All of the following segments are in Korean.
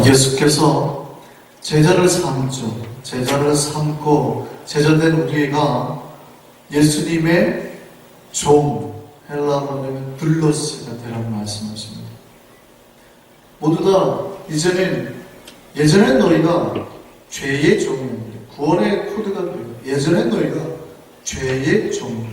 예수께서 제자를 삼죠. 제자를 삼고 제자된 우리가 예수님의 종, 헬라어로 하면 둘로스가 되라고 말씀하십니다. 모두 다 예전엔 너희가 죄의 종이었는데, 구원의 코드가 돼요. 예전엔 너희가 죄의 종이었는데,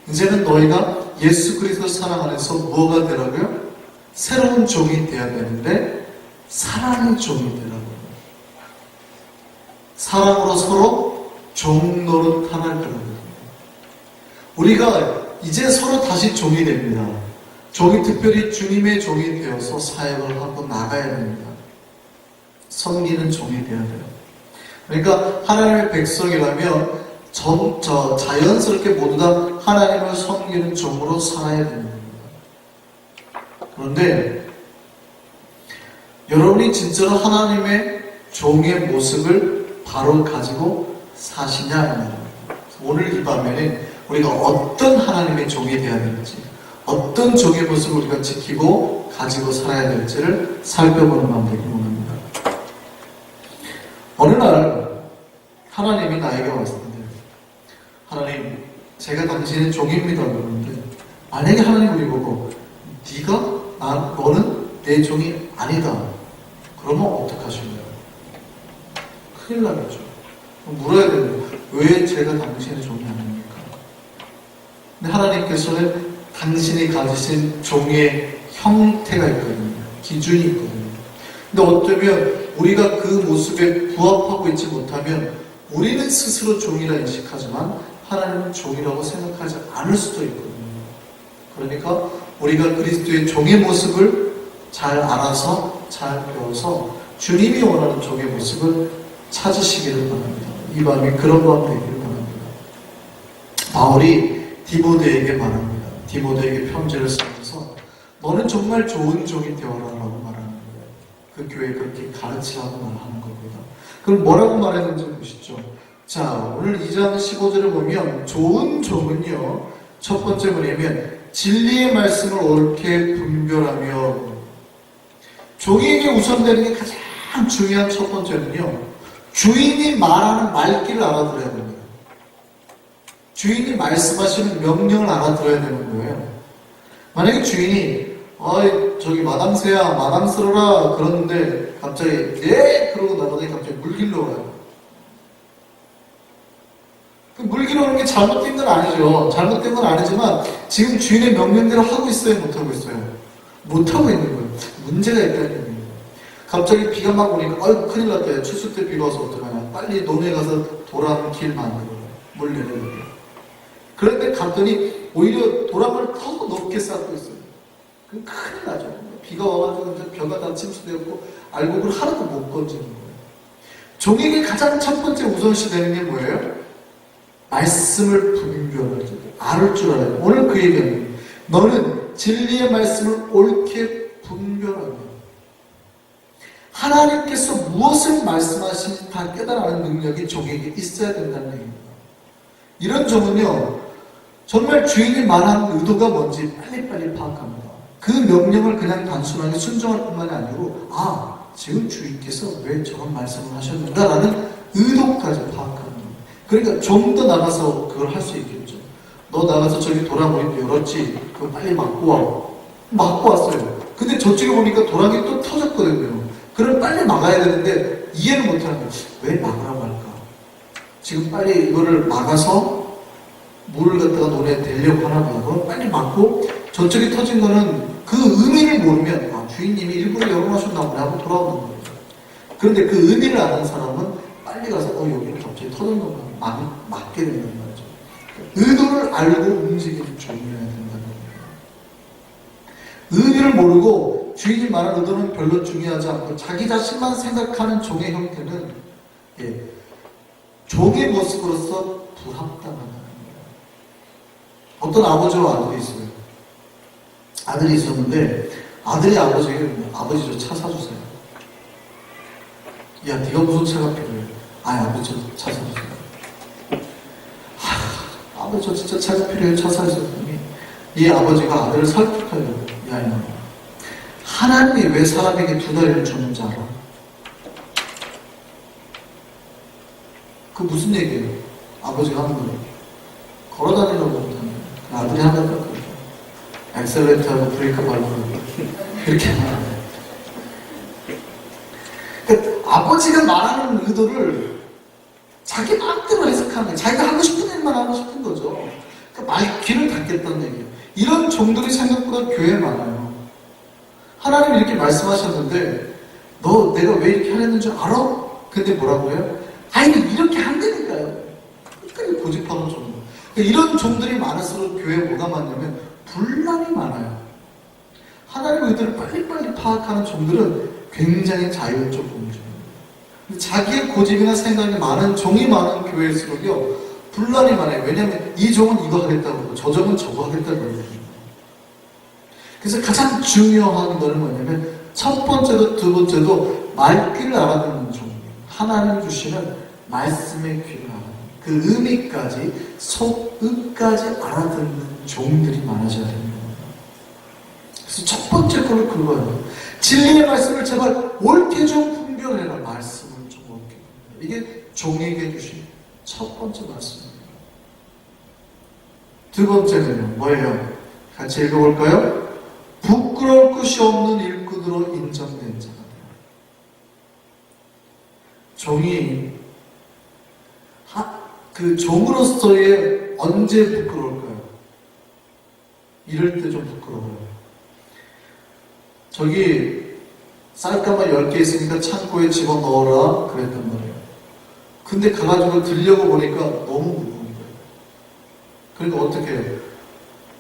이제는 너희가 예수 그리스도 사랑 안에서 뭐가 되라고요? 새로운 종이 되어야 되는데 사랑의 종이 되라고요. 사랑으로 서로 종 노릇하는 거거든요. 우리가 이제 서로 다시 종이 됩니다. 종이 특별히 주님의 종이 되어서 사역을 하고 나가야 됩니다. 섬기는 종이 되어야 돼요. 그러니까 하나님의 백성이라면 자연스럽게 모두 다 하나님을 섬기는 종으로 살아야 됩니다. 그런데 여러분이 진짜로 하나님의 종의 모습을 바로 가지고 사시냐? 오늘 이 밤에는 우리가 어떤 하나님의 종이 되어야 될지, 어떤 종의 모습을 우리가 지키고 가지고 살아야 될지를 살펴보는 마음 되기 원합니다. 어느 날 하나님이 나에게 왔습니다. 하나님, 제가 당신의 종입니다. 그러는데 만약에 하나님 우리 보고 너는 내 종이 아니다. 그러면 어떡하실래요? 큰일 나겠죠. 물어야 됩니다. 왜 제가 당신의 종이 아닙니까? 근데 하나님께서는 당신이 가지신 종의 형태가 있거든요. 기준이 있거든요. 근데 어쩌면 우리가 그 모습에 부합하고 있지 못하면 우리는 스스로 종이라 인식하지만 하나님은 종이라고 생각하지 않을 수도 있거든요. 그러니까 우리가 그리스도의 종의 모습을 잘 알아서 잘 배워서 주님이 원하는 종의 모습을 찾으시기를 바랍니다. 이 밤이 그런 밤 되기를 바랍니다. 바울이 디모데에게 말합니다. 디모데에게 편지를 쓰면서 너는 정말 좋은 종이 되어라라고 말하는 거예요. 그 교회에 그렇게 가르치라고 말하는 겁니다. 그럼 뭐라고 말했는지 보시죠. 자, 오늘 2장 15절을 보면 좋은 종은요, 첫 번째 뭐냐면 진리의 말씀을 옳게 분별하며, 종에게 우선되는 게 가장 중요한 첫 번째는요, 주인이 말하는 말귀를 알아들어야 됩니다. 주인이 말씀하시는 명령을 알아들어야 되는 거예요. 만약에 주인이 저기 마담새야 마담스러라 그러는데 갑자기 네 그러고 나가더니 갑자기 물 길러 와요. 물 길러 오는 게 잘못된 건 아니죠. 잘못된 건 아니지만 지금 주인의 명령대로 하고 있어요? 못하고 있어요? 못하고 있는 거예요. 문제가 있다는 얘기예요. 갑자기 비가 막 오니까 큰일 났다. 추수 때 비가 와서 어떡하냐. 빨리 논에 가서 도랑 길 만들어요. 물 내려놓게. 그런데 갔더니 오히려 도랑을 더 높게 쌓고 있어요. 그럼 큰일 나죠. 비가 와가지고 벼가 다 침수되었고 알곡을 하나도 못 건지는 거예요. 종에게 가장 첫 번째 우선시 되는 게 뭐예요? 말씀을 분별할 줄 알을 줄 알아요. 오늘 그 얘기는 너는 진리의 말씀을 옳게 분별하며 하나님께서 무엇을 말씀하시는지 다 깨달아가는 능력이 종에게 있어야 된다는 얘기입니다. 이런 종은요, 정말 주인이 말한 의도가 뭔지 빨리빨리 파악합니다. 그 명령을 그냥 단순하게 순종할 뿐만이 아니고 지금 주인께서 왜 저런 말씀을 하셨는가라는 의도까지 파악합니다. 그러니까 좀 더 나가서 그걸 할 수 있겠죠. 너 나가서 저기 도랑이 열었지? 그거 빨리 막고 와. 막고 왔어요. 근데 저쪽에 보니까 도랑이 또 터졌거든요. 그럼 빨리 막아야 되는데 이해를 못하는 거예요. 왜 막으라고 할까? 지금 빨리 이거를 막아서 물을 갖다가 논에 대려고 하나 봐요. 그럼 빨리 막고 저쪽에 터진 거는 그 의미를 모르면 주인님이 일부러 열어놓으셨나 보네 하고 돌아오는 거예요. 그런데 그 의미를 아는 사람은 빨리 가서 여기는 갑자기 터졌나 막게 된다는 거죠. 의도를 알고 움직이는 종이어야 된다는 거예요. 의미를 모르고 주인이 말하는 의도는 별로 중요하지 않고 자기 자신만 생각하는 종의 형태는 종의 모습으로서 불합당하다는 거예요. 어떤 아버지와 아들이 있어요. 아들이 있었는데 아들이 아버지에게 아버지 저 차 사주세요. 야 네가 무슨 차가 필요해? 아버지 저 차 사주세요. 아버지 저 진짜 차가 필요해. 차 사주세요. 이 아버지가 아들을 설득하려고 야 하나님이 왜 사람에게 두 다리를 줬는지 알아? 그 무슨 얘기예요? 아버지가 하는 거예요. 걸어다니라고 못하는 아들이 하는 거예요. 엑셀레이터하고 브레이크 밟고 이렇게 말하는 거예요. 그러니까 아버지가 말하는 의도를 자기 마음대로 해석하는 거예요. 자기가 하고 싶은 일만 하고 싶은 거죠. 그러니까 귀를 닫겠다는 얘기예요. 이런 종들이 생각보다 교회에 많아요. 하나님 이렇게 말씀하셨는데 너 내가 왜 이렇게 하려는 줄 알아? 근데 뭐라고 해요? 아니 이렇게 한다니까요. 끝까지 고집하는 종들. 그러니까 이런 종들이 많을수록 교회에 뭐가 많냐면 분란이 많아요. 하나님의 의도를 빨리빨리 파악하는 종들은 굉장히 자율적 공주입니다. 자기의 고집이나 생각이 많은 종이 많은 교회일수록요 분란이 많아요. 왜냐하면 이 종은 이거 하겠다고 하고 저 종은 저거 하겠다고 하거든요. 그래서 가장 중요한 거는 뭐냐면 첫 번째도 두 번째도 말귀를 알아듣는 종이에요. 하나님 주시는 말씀의 귀를 알아듣는 그 의미까지 속의까지 알아듣는 종들이 많아져야 됩니다. 그래서 첫 번째 거를 그거예요. 진리의 말씀을 제발 옳게 좀 분별해라. 말씀을 좀 옳게. 이게 종에게 주신 첫 번째 말씀입니다. 두 번째는요. 뭐예요? 같이 읽어볼까요? 부끄러울 것이 없는 일꾼으로 인정된 자가 돼요. 종이 그 종으로서의 언제 부끄러울까요? 이럴 때 좀 부끄러워요. 저기 쌀가마 10개 있으니까 창고에 집어넣어라 그랬단 말이에요. 근데 가가지고 들려고 보니까 너무 무거운 거예요. 그러니까 어떻게 해요?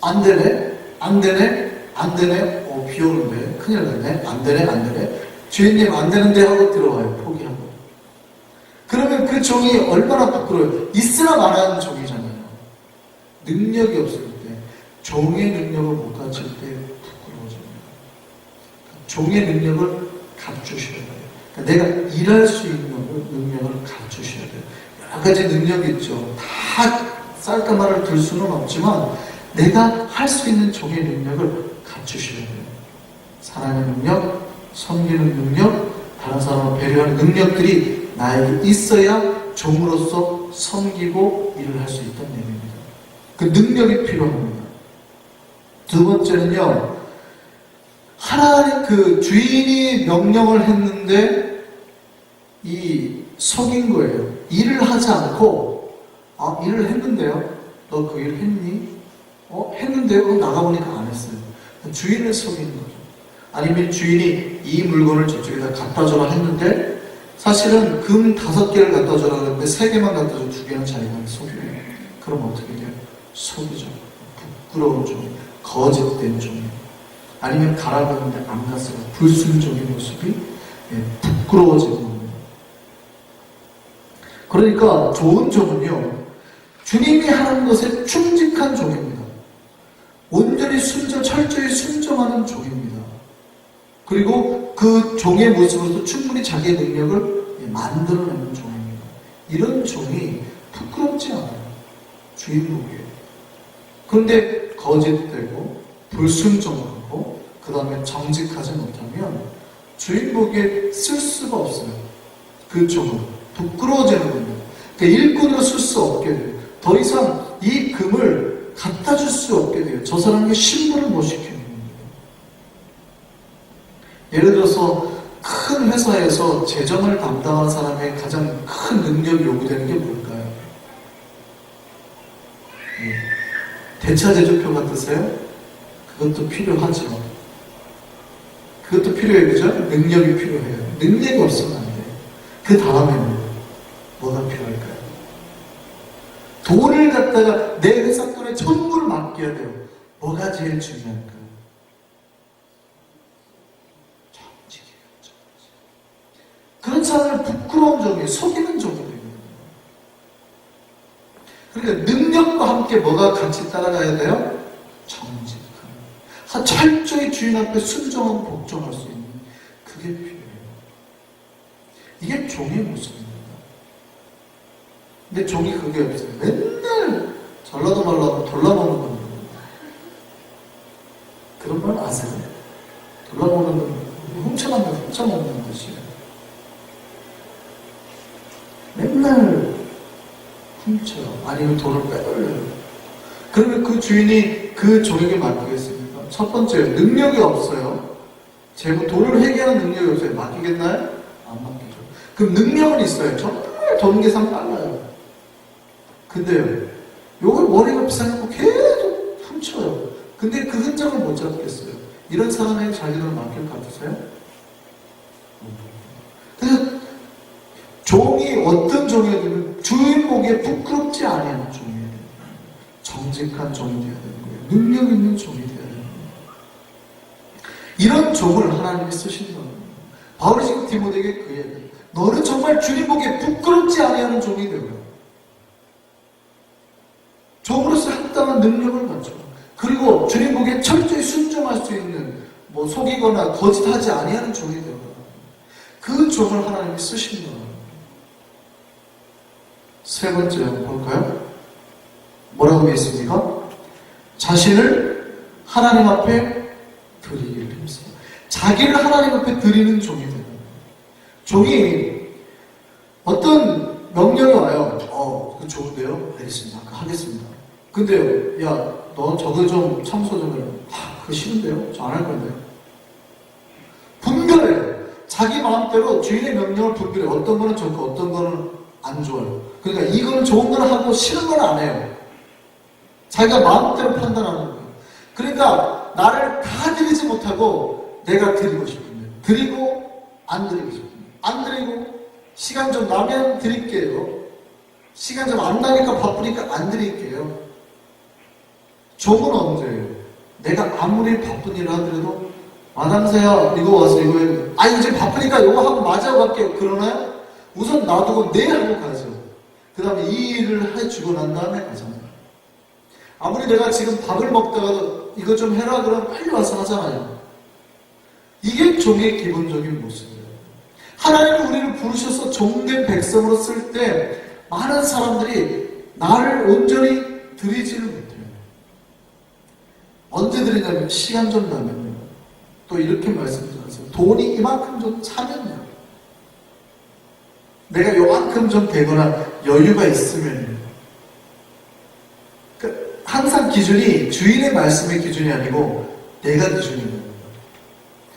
안 되네? 안 되네? 안 되네? 비 오는데 큰일 났네? 안 되네? 안 되네? 주인님 안 되는데 하고 들어와요. 포기하고. 그러면 그 종이 얼마나 부끄러워요. 있으나 마나는 종이잖아요. 능력이 없을 때 종의 능력을 못 갖출 때 부끄러워집니다. 종의 능력을 갖추셔야 돼요. 그러니까 내가 일할 수 있는 능력을 갖추셔야 돼요. 여러 가지 능력이 있죠. 다 쌀가마를 들 수는 없지만 내가 할 수 있는 종의 능력을 갖추셔야 돼요. 사랑의 능력, 섬기는 능력, 다른 사람을 배려하는 능력들이 나에게 있어야 종으로서 섬기고 일을 할 수 있다는 얘기입니다. 그 능력이 필요합니다. 두 번째는요, 하나님 그 주인이 명령을 했는데 이 속인 거예요. 일을 하지 않고 일을 했는데요. 너 그 일 했니? 했는데요. 나가보니까 안 했어요. 주인을 속이는 거죠. 아니면 주인이 이 물건을 저쪽에다 갖다 줘라 했는데 사실은 금 5개를 갖다 줘라 했는데 3개만 갖다 줘 2개는 자기가 속여요. 그럼 어떻게 돼요? 속이죠. 부끄러운 종, 거짓된 종. 아니면 가라고 했는데 안 갔어요. 불순종의 모습이 부끄러워지는 겁니다. 그러니까 좋은 종은요, 주님이 하는 것에 충직한 종입니다. 온전히 철저히 순종하는 종입니다. 그리고 그 종의 모습으로서 충분히 자기의 능력을 만들어내는 종입니다. 이런 종이 부끄럽지 않아요. 주인 보기에. 그런데 거짓되고 불순종하고 그 다음에 정직하지 못하면 주인 보기에 쓸 수가 없어요. 그 종은 부끄러워지는 겁니다. 그러니까 일꾼으로 쓸 수 없게 돼요. 더 이상 이 금을 갖다 줄 수 없게 돼요. 저 사람에게 신분을 못 시키는 겁니다. 예를 들어서 큰 회사에서 재정을 담당하는 사람의 가장 큰 능력이 요구되는 게 뭘까요? 대차제조표 같으세요? 그것도 필요하죠. 그것도 필요해요. 그죠? 능력이 필요해요. 능력이 없으면 안 돼요. 그 다음에는 뭐가 필요할까요? 돈을 갖다가 내 회사 돈에 전부를 맡겨야 돼요. 뭐가 제일 중요할까요? 정직이에요. 정직. 그런 사람을 부끄러운 종이 속이는 종이 되거든요. 그러니까 능력과 함께 뭐가 같이 따라가야 돼요? 정직함. 철저히 주인 앞에 순종하고 복종할 수 있는 그게 필요해요. 이게 종의 모습입니다. 근데 종이 그게 없어요. 맨날 잘라도 말라도 돌라보는 겁니다. 그런 말 아세요? 돌라보는 건 훔쳐먹는 것이에요. 맨날 훔쳐요. 아니면 돈을 빼돌려요. 그러면 그 주인이 그 종에게 맡기겠습니까? 첫 번째, 능력이 없어요. 돈을 회개하는 능력이 없어요. 맡기겠나요? 안 맡기죠. 그럼 능력은 있어요. 정말 돈 계산 빨라요. 근데요, 요걸 머리가 비싸고 계속 훔쳐요. 근데 그 흔적을 못 잡겠어요. 이런 사람에게 자기를 맡길 것 같으세요? 그래서 종이 어떤 종이든 주인 보기에 부끄럽지 않은 종이 돼야 돼요. 정직한 종이 되어야 되는 거예요. 능력 있는 종이 되어야 되는 거예요. 이런 종을 하나님이 쓰신다는 거예요. 바울이 지금 디모데에게 그 얘기예요. 너는 정말 주님 보기에 부끄럽지 않은 종이 되어요. 종으로서 합당한 능력을 갖춰. 그리고 주님 보기에 철저히 순종할 수 있는 속이거나 거짓하지 아니하는 종이 되어요. 그 종을 하나님이 쓰신다. 세 번째 한번 볼까요? 뭐라고 되어 있습니까? 자신을 하나님 앞에 드리기를 힘써요. 자기를 하나님 앞에 드리는 종이 되는 거예요. 종이 어떤 명령이 와요. 그거 좋은데요? 알겠습니다. 하겠습니다. 근데요, 야, 너 저거 좀 청소 좀 해요. 그거 싫은데요? 저 안 할 건데요. 분별해요. 자기 마음대로 주인의 명령을 분별해요. 어떤 거는 좋고 어떤 거는 안 좋아요. 그러니까 이거는 좋은 걸 하고 싫은 건 안 해요. 자기가 마음대로 판단하는 거예요. 그러니까 나를 다 드리지 못하고 내가 드리고 싶은데 드리고 안 드리고 싶은데 안 드리고 시간 좀 나면 드릴게요. 시간 좀 안 나니까 바쁘니까 안 드릴게요. 종은 언제예요? 내가 아무리 바쁜 일을 하더라도 마담새야 이거 와서 이거 해야 이제 바쁘니까 이거 하고 맞아고 갈게요. 그러나요? 우선 놔두고 네 하고 가죠. 그 다음에 이 일을 해주고 난 다음에 가잖아요. 아무리 내가 지금 밥을 먹다가도 이거 좀 해라 그러면 빨리 와서 하잖아요. 이게 종의 기본적인 모습이에요. 하나님은 우리를 부르셔서 종된 백성으로 쓸 때 많은 사람들이 나를 온전히 드리지를 못해요. 언제 드리냐면 시간 좀 나면요. 또 이렇게 말씀드렸어요. 돈이 이만큼 좀 차면요. 내가 요만큼 좀 되거나 여유가 있으면 그러니까 항상 기준이 주인의 말씀의 기준이 아니고 내가 기준이에요.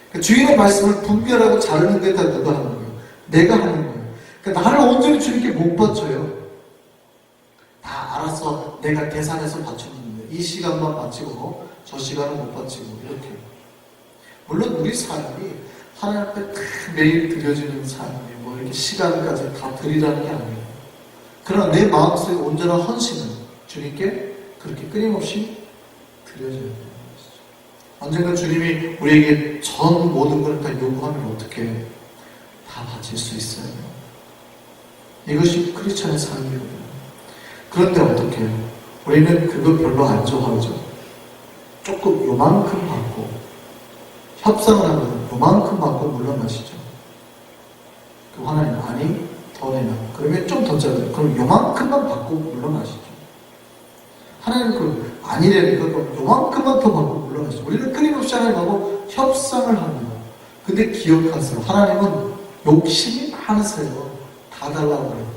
그러니까 주인의 말씀을 분별하고 자르는 게 다 누가 하는 거예요? 내가 하는 거예요. 그러니까 나를 온전히 주님께 못 바쳐요. 다 알아서 내가 계산해서 바쳐주는데 이 시간만 바치고 저 시간은 못 바치고 이렇게. 물론 우리 삶이 하나님 앞에 매일 드려지는 삶이 이렇게 시간까지 다 드리라는 게 아니에요. 그러나 내 마음속에 온전한 헌신은 주님께 그렇게 끊임없이 드려져야 되는 것이죠. 언젠가 주님이 우리에게 전 모든 걸 다 요구하면 어떻게 다 바칠 수 있어요. 이것이 크리스천의 삶이거든요. 그런데 어떻게 해요? 우리는 그거 별로 안 좋아하죠. 조금 요만큼 받고 협상을 하면 요만큼 받고 물러나시죠. 그 하나님 아니 더 내놔. 그러면 좀 더 짜요. 그럼 요만큼만 받고 물러나시죠. 하나님 그 아니래니까 요만큼만 더 받고 물러나시죠. 우리는 끊임없이 하나님하고 협상을 합니다. 근데 기억하세요. 하나님은 욕심이 많으세요. 다 달라고 그럽니다.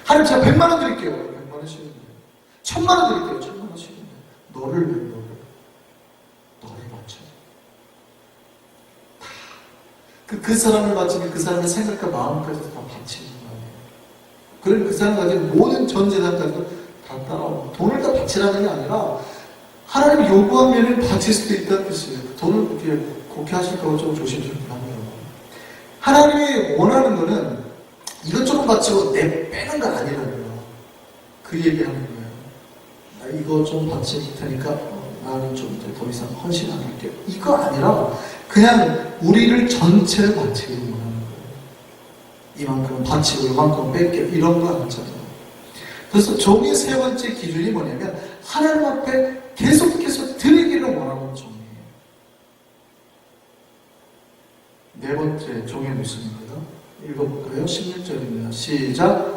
하나님 제가 100만 원 드릴게요. 100만 원 싫은데. 1000만 원 드릴게요. 1000만 원 싫은데. 너를 바쳐. 그 사람을 바치면 그 사람의 생각과 마음까지 다 바치는 거예요. 그럼 그 사람 가진 모든 전 재산까지도 다 따라오고 돈을 다 바치라는 게 아니라 하나님이 요구하면 바칠 수도 있다는 뜻이에요. 돈을 그렇게 그렇게 하실까봐 좀 조심스럽게 합니다. 하나님이 원하는 거는 이것저것 바치고 내 빼는 거 아니라고요. 그 얘기하는 거예요. 나 이거 좀 바칠 테니까 나는 좀 더 이상 헌신 안 할게요. 이거 아니라 그냥 우리를 전체를 바치기를 원하는 거예요. 이만큼은 바치고 이만큼은 뺄게요. 이런 거 아니잖아요. 그래서 종의 세 번째 기준이 뭐냐면 하나님 앞에 계속해서 드리기를 원하는 종이에요. 네 번째 종의 모습입니다. 읽어볼까요? 16절입니다. 시작.